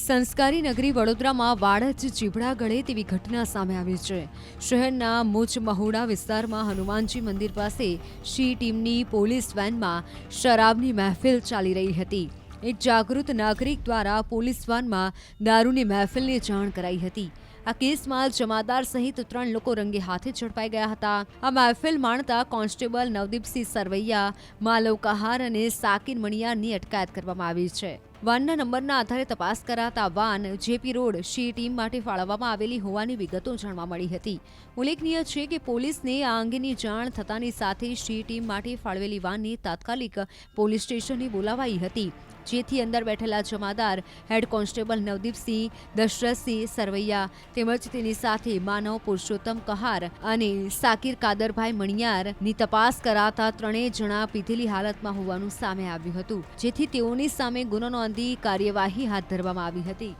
સંસ્કારી નગરી વડોદરામાં વાડ જ ચીભડા ગળે તેવી ઘટના સામે આવી છે। શહેરના મુચ મહુડા વિસ્તારમાં હનુમાનજી મંદિર પાસે શી ટીમની પોલીસ વેનમાં શરાબની મહેફિલ ચાલી રહી હતી। એક જાગૃત નાગરિક દ્વારા પોલીસ વાનમાં દારૂની મહેફિલની જાણ કરાઈ હતી। આ કેસમાં જમાદાર સહિત 3 લોકો રંગે હાથે ઝડપાઈ ગયા હતા। આ મહેફિલ માણતા કોન્સ્ટેબલ નવદીપસિંહ સરવૈયા, માલવ કહાર અને સાકિર મણિયારની અટકાયત કરવામાં આવી છે। વાનના નંબરના આધારે તપાસ કરાતા van JP road she team માટે ફાળવવામાં આવેલી હોવાની વિગતો જાણવા મળી હતી। ઉલ્લેખનીય છે કે પોલીસને આ અંગેની જાણ થતાની સાથે શી ટીમ માટે ફાળવેલી વાનને તાત્કાલિક પોલીસ સ્ટેશને બોલાવાઈ હતી, જેથી અંદર બેઠેલા જમાદાર હેડ કોન્સ્ટેબલ નવદીપસિંહ, દશરથસિંહ સરવૈયા તેમજ તેની સાથે માનવ પુરુષોત્તમ કહાર અને સાકિર કાદરભાઈ મણિયારની તપાસ કરાતા 3 જણા પીધેલી હાલતમાં હોવાનું સામે આવ્યું હતું, જેથી તેઓની સામે ગુનો નોંધી કાર્યવાહી હાથ ધરવામાં આવી હતી।